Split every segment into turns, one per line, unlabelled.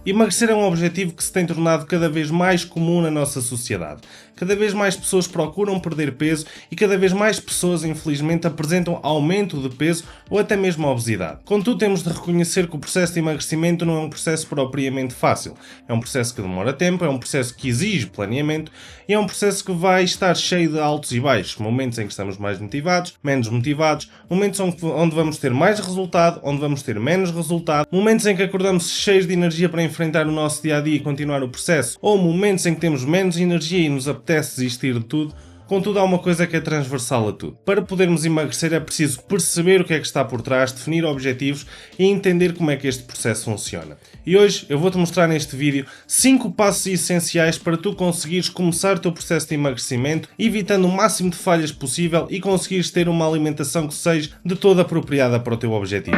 Emagrecer é um objetivo que se tem tornado cada vez mais comum na nossa sociedade. Cada vez mais pessoas procuram perder peso e cada vez mais pessoas, infelizmente, apresentam aumento de peso ou até mesmo obesidade. Contudo, temos de reconhecer que o processo de emagrecimento não é um processo propriamente fácil. É um processo que demora tempo, é um processo que exige planeamento e é um processo que vai estar cheio de altos e baixos. Momentos em que estamos mais motivados, menos motivados, momentos onde vamos ter mais resultado, onde vamos ter menos resultado, momentos em que acordamos cheios de energia para enfrentar o nosso dia-a-dia e continuar o processo, ou momentos em que temos menos energia e nos apetece desistir de tudo. Contudo, há uma coisa que é transversal a tudo. Para podermos emagrecer é preciso perceber o que é que está por trás, definir objetivos e entender como é que este processo funciona. E hoje eu vou-te mostrar neste vídeo 5 passos essenciais para tu conseguires começar o teu processo de emagrecimento, evitando o máximo de falhas possível e conseguires ter uma alimentação que seja de toda apropriada para o teu objetivo.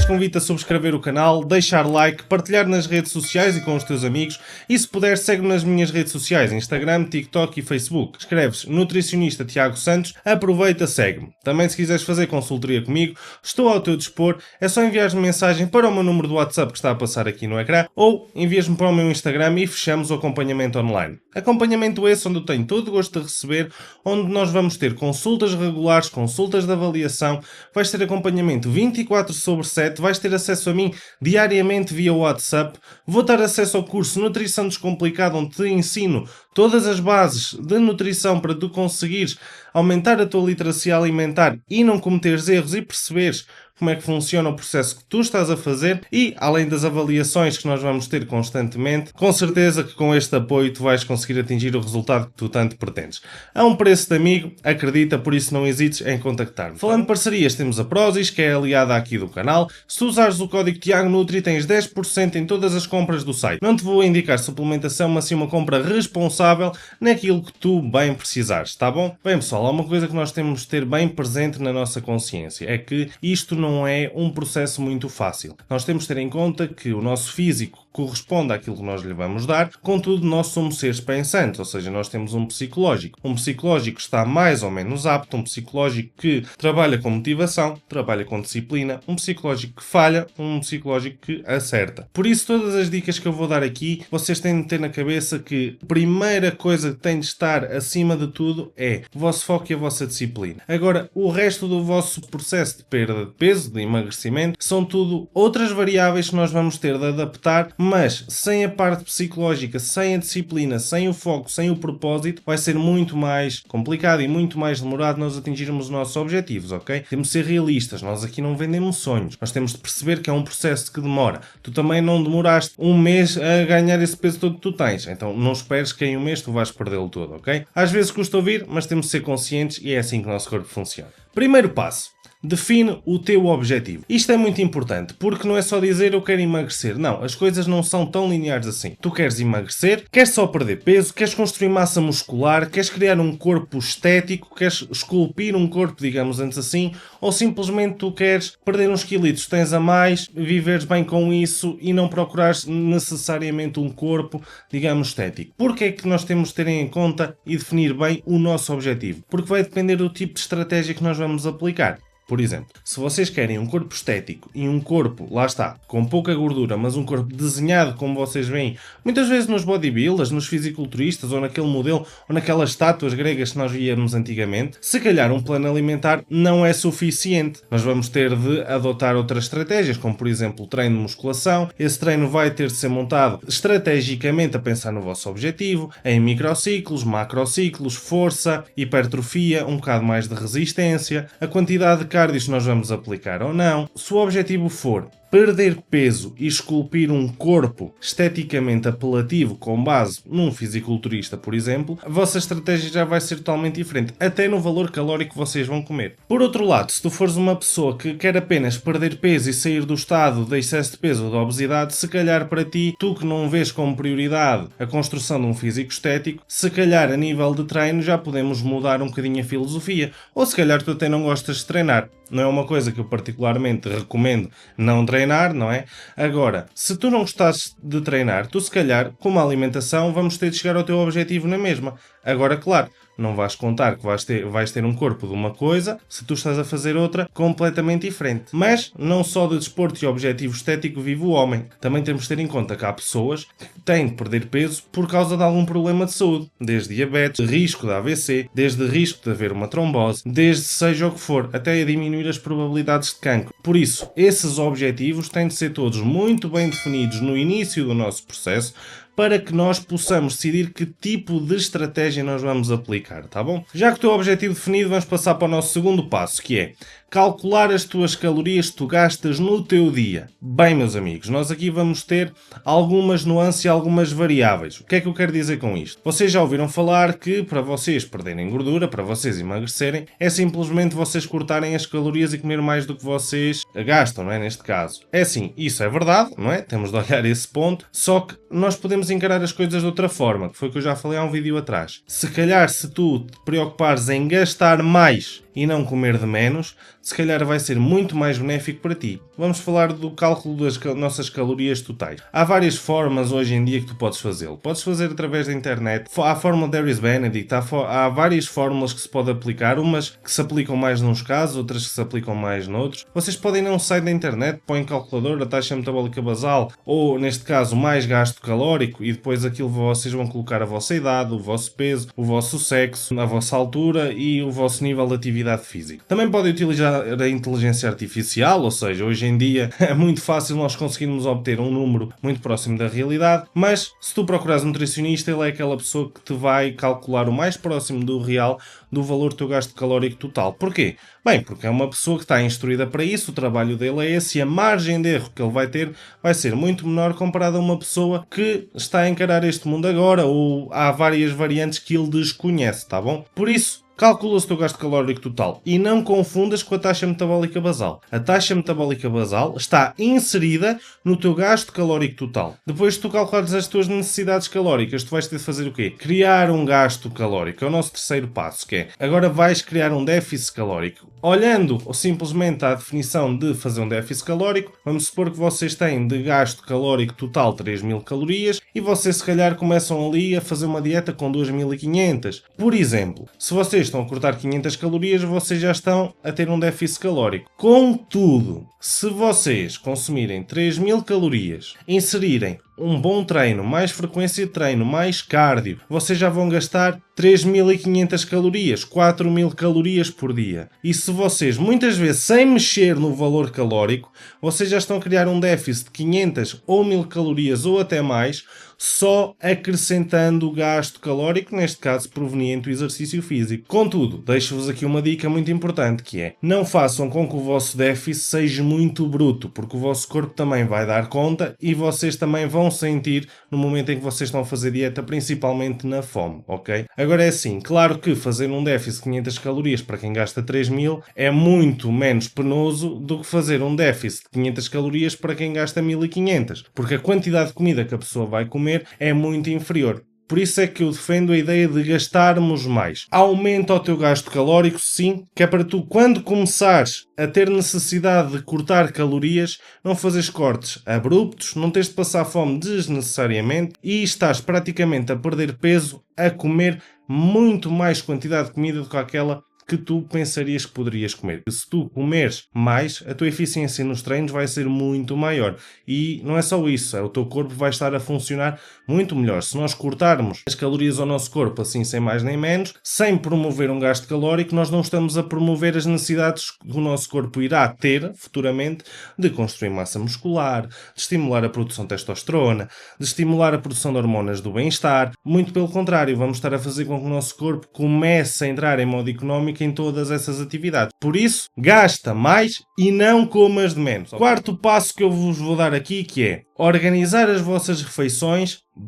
Convido-te a subscrever o canal, deixar like, partilhar nas redes sociais e com os teus amigos e se puder segue-me nas minhas redes sociais, Instagram, TikTok e Facebook. Escreves Nutricionista Tiago Santos, aproveita, segue-me. Também se quiseres fazer consultoria comigo, estou ao teu dispor, é só enviares-me mensagem para o meu número do WhatsApp que está a passar aqui no ecrã ou envias-me para o meu Instagram e fechamos o acompanhamento online. Acompanhamento esse onde eu tenho todo o gosto de receber, onde nós vamos ter consultas regulares, consultas de avaliação, vais ter acompanhamento 24/7, vais ter acesso a mim diariamente via WhatsApp, vou dar acesso ao curso Nutrição Descomplicada, onde te ensino todas as bases de nutrição para tu conseguires aumentar a tua literacia alimentar e não cometeres erros e perceberes como é que funciona o processo que tu estás a fazer e, além das avaliações que nós vamos ter constantemente, com certeza que com este apoio tu vais conseguir atingir o resultado que tu tanto pretendes. A um preço de amigo, acredita, por isso não hesites em contactar-me. Falando de parcerias, temos a Prozis, que é aliada aqui do canal. Se tu usares o código TIAGONUTRI tens 10% em todas as compras do site. Não te vou indicar suplementação, mas sim uma compra responsável naquilo que tu bem precisares, tá bom? Bem pessoal, há uma coisa que nós temos de ter bem presente na nossa consciência, é que isto não é um processo muito fácil. Nós temos de ter em conta que o nosso físico corresponde àquilo que nós lhe vamos dar, contudo nós somos seres pensantes, ou seja, nós temos um psicológico. Um psicológico que está mais ou menos apto, um psicológico que trabalha com motivação, trabalha com disciplina, um psicológico que falha, um psicológico que acerta. Por isso todas as dicas que eu vou dar aqui, vocês têm de ter na cabeça que a primeira coisa que tem de estar acima de tudo é o vosso foco e a vossa disciplina. Agora, o resto do vosso processo de perda de peso, de emagrecimento, são tudo outras variáveis que nós vamos ter de adaptar, mas sem a parte psicológica, sem a disciplina, sem o foco, sem o propósito, vai ser muito mais complicado e muito mais demorado nós atingirmos os nossos objetivos, ok? Temos de ser realistas, nós aqui não vendemos sonhos, nós temos de perceber que é um processo que demora. Tu também não demoraste um mês a ganhar esse peso todo que tu tens, então não esperes que em um mês tu vais perdê-lo todo, ok? Às vezes custa ouvir, mas temos de ser conscientes e é assim que o nosso corpo funciona. Primeiro passo. Define o teu objetivo. Isto é muito importante, porque não é só dizer eu quero emagrecer. Não, as coisas não são tão lineares assim. Tu queres emagrecer, queres só perder peso, queres construir massa muscular, queres criar um corpo estético, queres esculpir um corpo, digamos antes assim, ou simplesmente tu queres perder uns quilitos, tens a mais, viveres bem com isso e não procurares necessariamente um corpo, digamos, estético. Porquê é que nós temos de ter em conta e definir bem o nosso objetivo? Porque vai depender do tipo de estratégia que nós vamos aplicar. Por exemplo, se vocês querem um corpo estético e um corpo, lá está, com pouca gordura, mas um corpo desenhado como vocês veem, muitas vezes nos bodybuilders, nos fisiculturistas ou naquele modelo ou naquelas estátuas gregas que nós víamos antigamente, se calhar um plano alimentar não é suficiente. Nós vamos ter de adotar outras estratégias, como por exemplo o treino de musculação. Esse treino vai ter de ser montado estrategicamente a pensar no vosso objetivo, em microciclos, macrociclos, força, hipertrofia, um bocado mais de resistência, a quantidade de cardio nós vamos aplicar ou não. Se o objetivo for perder peso e esculpir um corpo esteticamente apelativo com base num fisiculturista, por exemplo, a vossa estratégia já vai ser totalmente diferente, até no valor calórico que vocês vão comer. Por outro lado, se tu fores uma pessoa que quer apenas perder peso e sair do estado de excesso de peso ou de obesidade, se calhar para ti, tu que não vês como prioridade a construção de um físico estético, se calhar a nível de treino já podemos mudar um bocadinho a filosofia, ou se calhar tu até não gostas de treinar. Não é uma coisa que eu particularmente recomendo não treinar, não é? Agora, se tu não gostasses de treinar, tu se calhar, com uma alimentação, vamos ter de chegar ao teu objetivo na mesma. Agora, claro, Não vais contar que vais ter um corpo de uma coisa se tu estás a fazer outra completamente diferente. Mas não só de desporto e objetivo estético vive o homem. Também temos de ter em conta que há pessoas que têm de perder peso por causa de algum problema de saúde. Desde diabetes, risco de AVC, desde risco de haver uma trombose, desde seja o que for, até a diminuir as probabilidades de cancro. Por isso, esses objetivos têm de ser todos muito bem definidos no início do nosso processo, para que nós possamos decidir que tipo de estratégia nós vamos aplicar, tá bom? Já que o teu objetivo definido, vamos passar para o nosso segundo passo, que é calcular as tuas calorias que tu gastas no teu dia. Bem, meus amigos, nós aqui vamos ter algumas nuances e algumas variáveis. O que é que eu quero dizer com isto? Vocês já ouviram falar que para vocês perderem gordura, para vocês emagrecerem, é simplesmente vocês cortarem as calorias e comer mais do que vocês gastam, não é? Neste caso. É assim, isso é verdade, não é? Temos de olhar esse ponto, só que nós podemos encarar as coisas de outra forma, que foi o que eu já falei há um vídeo atrás. Se calhar, se tu te preocupares em gastar mais e não comer de menos, se calhar vai ser muito mais benéfico para ti. Vamos falar do cálculo das nossas calorias totais. Há várias formas hoje em dia que tu podes fazê-lo. Podes fazer através da internet. Há a fórmula Darius Benedict, há várias fórmulas que se pode aplicar, umas que se aplicam mais nos casos, outras que se aplicam mais noutros. Vocês podem ir a um site da internet, põem calculador, a taxa metabólica basal, ou neste caso mais gasto calórico, e depois aquilo vocês vão colocar a vossa idade, o vosso peso, o vosso sexo, a vossa altura e o vosso nível de atividade física. Também podem utilizar a inteligência artificial, ou seja, hoje em dia é muito fácil nós conseguirmos obter um número muito próximo da realidade, mas se tu procurares um nutricionista, ele é aquela pessoa que te vai calcular o mais próximo do real do valor do teu gasto calórico total. Porquê? Bem, porque é uma pessoa que está instruída para isso, o trabalho dele é esse e a margem de erro que ele vai ter vai ser muito menor comparada a uma pessoa que está a encarar este mundo agora, ou há várias variantes que ele desconhece, tá bom? Por isso, calcula-se o teu gasto calórico total e não confundas com a taxa metabólica basal. A taxa metabólica basal está inserida no teu gasto calórico total. Depois de tu calculares as tuas necessidades calóricas, tu vais ter de fazer o quê? Criar um gasto calórico. É o nosso terceiro passo, que é agora vais criar um déficit calórico. Olhando simplesmente à definição de fazer um déficit calórico, vamos supor que vocês têm de gasto calórico total 3.000 calorias e vocês se calhar começam ali a fazer uma dieta com 2.500. Por exemplo, se vocês estão a cortar 500 calorias, vocês já estão a ter um déficit calórico. Contudo, se vocês consumirem 3.000 calorias, inserirem um bom treino, mais frequência de treino, mais cardio, vocês já vão gastar 3.500 calorias, 4.000 calorias por dia. E se vocês, muitas vezes, sem mexer no valor calórico, vocês já estão a criar um déficit de 500 ou 1.000 calorias ou até mais, só acrescentando o gasto calórico, neste caso proveniente do exercício físico. Contudo, deixo-vos aqui uma dica muito importante, que é: não façam com que o vosso déficit seja muito bruto, porque o vosso corpo também vai dar conta e vocês também vão sentir no momento em que vocês estão a fazer dieta, principalmente na fome, ok? Agora é assim, claro que fazer um déficit de 500 calorias para quem gasta 3.000 é muito menos penoso do que fazer um déficit de 500 calorias para quem gasta 1.500, porque a quantidade de comida que a pessoa vai comer é muito inferior. Por isso é que eu defendo a ideia de gastarmos mais. Aumenta o teu gasto calórico, sim, que é para tu, quando começares a ter necessidade de cortar calorias, não fazeres cortes abruptos, não teres de passar fome desnecessariamente e estás praticamente a perder peso a comer muito mais quantidade de comida do que aquela que tu pensarias que poderias comer. Se tu comeres mais, a tua eficiência nos treinos vai ser muito maior. E não é só isso, o teu corpo vai estar a funcionar muito melhor. Se nós cortarmos as calorias ao nosso corpo, assim sem mais nem menos, sem promover um gasto calórico, nós não estamos a promover as necessidades que o nosso corpo irá ter futuramente de construir massa muscular, de estimular a produção de testosterona, de estimular a produção de hormonas do bem-estar. Muito pelo contrário, vamos estar a fazer com que o nosso corpo comece a entrar em modo económico em todas essas atividades. Por isso, gasta mais e não comas de menos. Quarto passo que eu vos vou dar aqui, que é organizar as vossas refeições /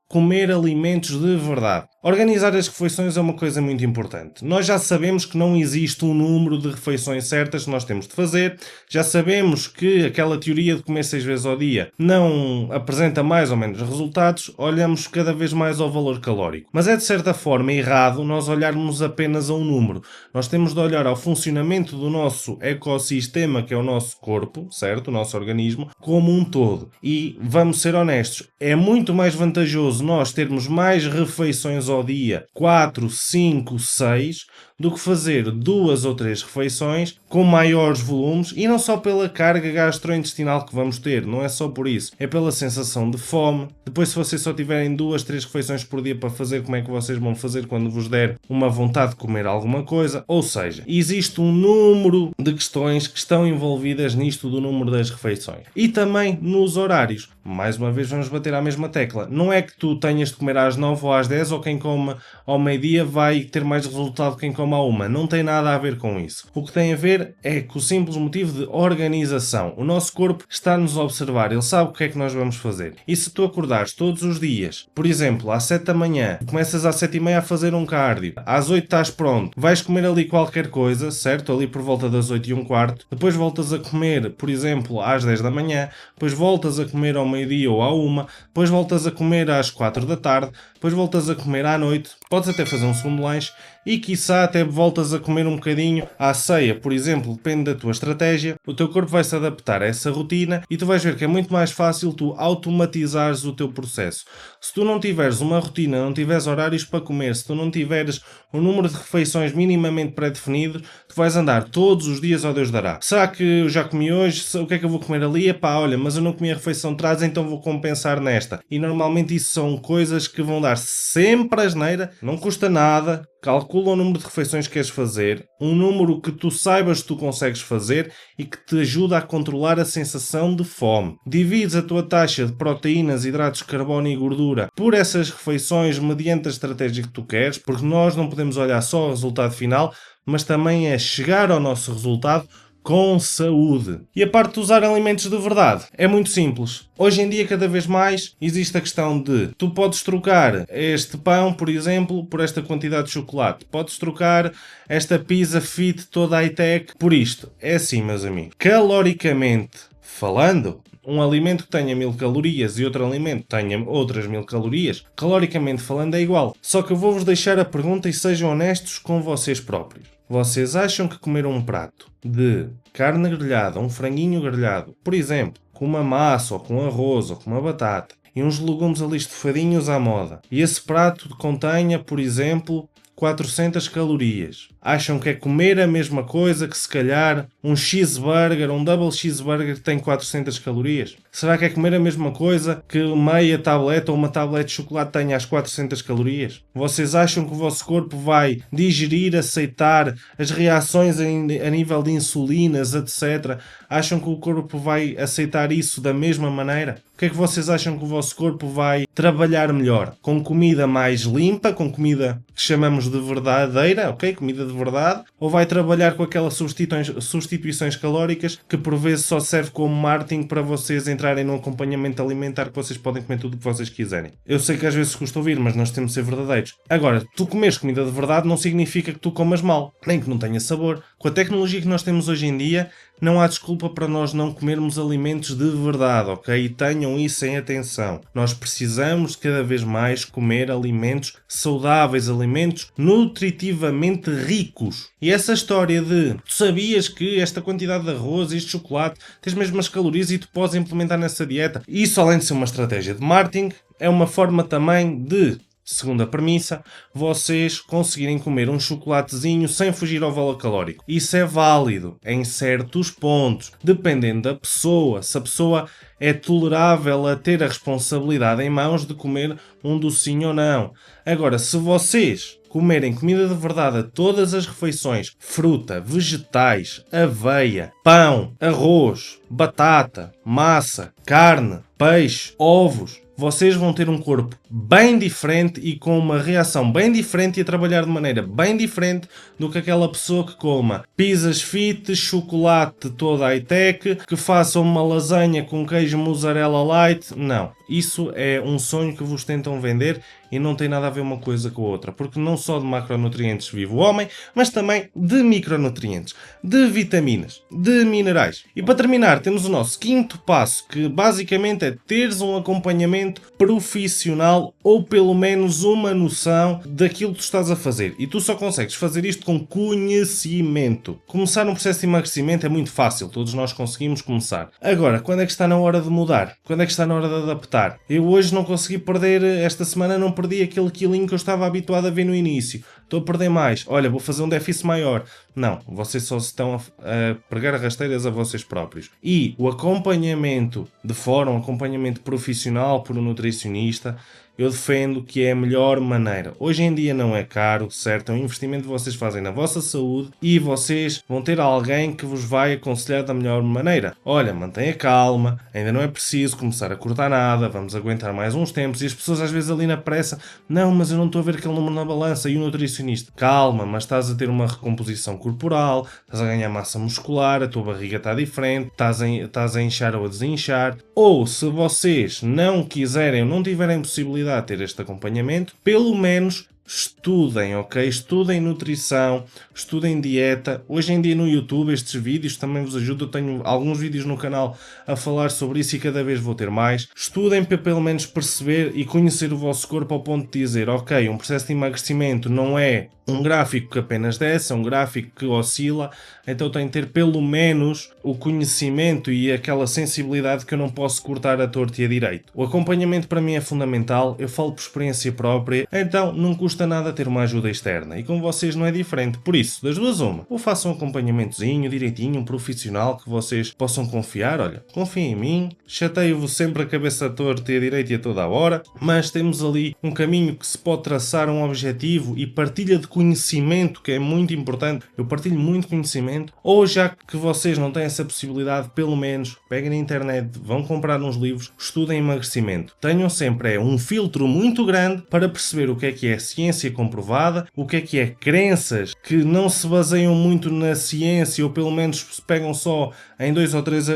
comer alimentos de verdade. Organizar as refeições é uma coisa muito importante. Nós já sabemos que não existe um número de refeições certas que nós temos de fazer. Já sabemos que aquela teoria de comer 6 vezes ao dia não apresenta mais ou menos resultados. Olhamos cada vez mais ao valor calórico. Mas é de certa forma errado nós olharmos apenas a um número. Nós temos de olhar ao funcionamento do nosso ecossistema, que é o nosso corpo, certo? O nosso organismo, como um todo. E vamos ser honestos, é muito mais vantajoso nós termos mais refeições comeres ao dia 4, 5, 6, do que fazer 2 ou 3 refeições com maiores volumes, e não só pela carga gastrointestinal que vamos ter, não é só por isso, é pela sensação de fome. Depois, se vocês só tiverem 2, 3 refeições por dia para fazer, como é que vocês vão fazer quando vos der uma vontade de comer alguma coisa? Ou seja, existe um número de questões que estão envolvidas nisto do número das refeições. E também nos horários. Mais uma vez vamos bater à mesma tecla. Não é que tu tenhas de comer às 9 ou às 10, ou quem come ao meio-dia vai ter mais resultado que quem come à 1. Não tem nada a ver com isso. O que tem a ver é com o simples motivo de organização. O nosso corpo está-nos a observar, ele sabe o que é que nós vamos fazer. E se tu acordares todos os dias, por exemplo, às 7 da manhã, começas às 7h30 a fazer um cardio, às 8 estás pronto, vais comer ali qualquer coisa, certo? Ali por volta das 8h15, depois voltas a comer, por exemplo, às 10 da manhã, depois voltas a comer ao meio-dia ou à 1, depois voltas a comer às 4 da tarde, depois voltas a comer à noite, podes até fazer um segundo lanche e quiçá até voltas a comer um bocadinho à ceia, por exemplo, depende da tua estratégia. O teu corpo vai se adaptar a essa rotina e tu vais ver que é muito mais fácil tu automatizares o teu processo. Se tu não tiveres uma rotina, não tiveres horários para comer, se tu não tiveres um número de refeições minimamente pré-definido, tu vais andar todos os dias ao Deus dará. Será que eu já comi hoje? O que é que eu vou comer ali? Epá, olha, mas eu não comi a refeição de trás, então vou compensar nesta. E normalmente isso são coisas que vão dar sempre asneira, não custa nada. Calcula o número de refeições que queres fazer, um número que tu saibas que tu consegues fazer e que te ajuda a controlar a sensação de fome. Divides a tua taxa de proteínas, hidratos de carbono e gordura por essas refeições mediante a estratégia que tu queres, porque nós não podemos olhar só o resultado final, mas também é chegar ao nosso resultado com saúde. E a parte de usar alimentos de verdade é muito simples. Hoje em dia, cada vez mais, existe a questão de tu podes trocar este pão, por exemplo, por esta quantidade de chocolate. Podes trocar esta pizza fit toda high-tech por isto. É assim, meus amigos. Caloricamente falando, um alimento que tenha 1000 calorias e outro alimento que tenha outras 1000 calorias, caloricamente falando é igual. Só que eu vou-vos deixar a pergunta e sejam honestos com vocês próprios. Vocês acham que comer um prato de carne grelhada, um franguinho grelhado, por exemplo, com uma massa ou com arroz ou com uma batata e uns legumes ali estufadinhos à moda, e esse prato contenha, por exemplo, 400 calorias. Acham que é comer a mesma coisa que se calhar um cheeseburger, um double cheeseburger que tem 400 calorias? Será que é comer a mesma coisa que meia tableta ou uma tableta de chocolate tenha as 400 calorias? Vocês acham que o vosso corpo vai digerir, aceitar as reações a nível de insulinas, etc? Acham que o corpo vai aceitar isso da mesma maneira? O que é que vocês acham que o vosso corpo vai trabalhar melhor? Com comida mais limpa, com comida que chamamos de verdadeira, ok? Comida de verdade, ou vai trabalhar com aquelas substituições calóricas que por vezes só serve como marketing para vocês entrarem num acompanhamento alimentar que vocês podem comer tudo o que vocês quiserem. Eu sei que às vezes custa ouvir, mas nós temos de ser verdadeiros. Agora, tu comeres comida de verdade não significa que tu comas mal, nem que não tenha sabor. Com a tecnologia que nós temos hoje em dia, não há desculpa para nós não comermos alimentos de verdade, ok? E tenham isso em atenção. Nós precisamos cada vez mais comer alimentos saudáveis, alimentos nutritivamente ricos. E essa história de tu sabias que esta quantidade de arroz e este chocolate tem as mesmas calorias e tu podes implementar nessa dieta, isso além de ser uma estratégia de marketing, é uma forma também de, segunda premissa, vocês conseguirem comer um chocolatezinho sem fugir ao valor calórico. Isso é válido em certos pontos, dependendo da pessoa. Se a pessoa é tolerável a ter a responsabilidade em mãos de comer um docinho ou não. Agora, se vocês comerem comida de verdade a todas as refeições, fruta, vegetais, aveia, pão, arroz, batata, massa, carne, peixe, ovos, vocês vão ter um corpo bem diferente e com uma reação bem diferente e a trabalhar de maneira bem diferente do que aquela pessoa que coma pizzas fit, chocolate toda high-tech, que faça uma lasanha com queijo mussarela light. Não, isso é um sonho que vos tentam vender e não tem nada a ver uma coisa com a outra, porque não só de macronutrientes vive o homem, mas também de micronutrientes, de vitaminas, de minerais. E para terminar, temos o nosso quinto passo, que basicamente é teres um acompanhamento profissional ou pelo menos uma noção daquilo que tu estás a fazer. E tu só consegues fazer isto com conhecimento. Começar um processo de emagrecimento é muito fácil, todos nós conseguimos começar. Agora, quando é que está na hora de mudar? Quando é que está na hora de adaptar? estar. Eu hoje não consegui perder, esta semana não perdi aquele quilinho que eu estava habituado a ver no início. Estou a perder mais. Olha, vou fazer um déficit maior. Não, vocês só estão a pregar rasteiras a vocês próprios. E o acompanhamento de fora, um acompanhamento profissional por um nutricionista, eu defendo que é a melhor maneira. Hoje em dia não é caro, certo? É um investimento que vocês fazem na vossa saúde e vocês vão ter alguém que vos vai aconselhar da melhor maneira. Olha, mantenha calma, ainda não é preciso começar a cortar nada, vamos aguentar mais uns tempos. E as pessoas às vezes ali na pressa, não, mas eu não estou a ver aquele número na balança. E o nutricionista, calma, mas estás a ter uma recomposição corporal, estás a ganhar massa muscular, a tua barriga está diferente, estás a inchar ou a desinchar. Ou se vocês não quiserem ou não tiverem possibilidade a ter este acompanhamento, pelo menos estudem, ok? Estudem nutrição, estudem dieta. Hoje em dia no YouTube estes vídeos também vos ajudam. Eu tenho alguns vídeos no canal a falar sobre isso e cada vez vou ter mais. Estudem para pelo menos perceber e conhecer o vosso corpo ao ponto de dizer, ok, um processo de emagrecimento não é um gráfico que apenas desce, é um gráfico que oscila, então tem de ter pelo menos o conhecimento e aquela sensibilidade que eu não posso cortar a torto e a direito. O acompanhamento para mim é fundamental, eu falo por experiência própria, então não custa nada ter uma ajuda externa e com vocês não é diferente. Por isso, das duas uma, ou façam um acompanhamentozinho direitinho, um profissional que vocês possam confiar, olha, confiem em mim, chateio-vos sempre a cabeça torta e a direita e a toda a hora, mas temos ali um caminho que se pode traçar um objetivo e partilha de conhecimento, que é muito importante. Eu partilho muito conhecimento, ou já que vocês não têm essa possibilidade, pelo menos peguem na internet, vão comprar uns livros, estudem emagrecimento. Tenham sempre um filtro muito grande para perceber o que é ciência comprovada, o que é crenças que não se baseiam muito na ciência, ou pelo menos se pegam só em 2 ou 3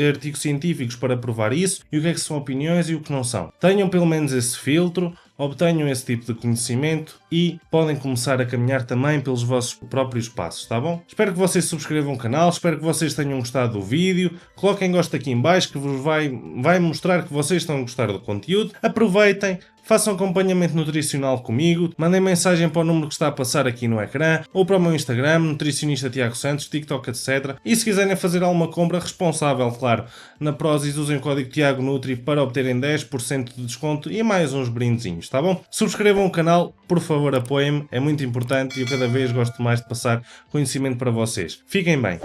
artigos científicos para provar isso, e o que são opiniões e o que não são. Tenham pelo menos esse filtro, obtenham esse tipo de conhecimento e podem começar a caminhar também pelos vossos próprios passos, tá bom? Espero que vocês subscrevam o canal, espero que vocês tenham gostado do vídeo, coloquem gosto aqui em baixo que vos vai mostrar que vocês estão a gostar do conteúdo, aproveitem, façam acompanhamento nutricional comigo, mandem mensagem para o número que está a passar aqui no ecrã, ou para o meu Instagram, nutricionista Tiago Santos, TikTok, etc. E se quiserem fazer alguma compra responsável, claro, na Prozis usem o código Tiago Nutri para obterem 10% de desconto e mais uns brindezinhos, tá bom? Subscrevam o canal, por favor apoiem-me, é muito importante e eu cada vez gosto mais de passar conhecimento para vocês. Fiquem bem!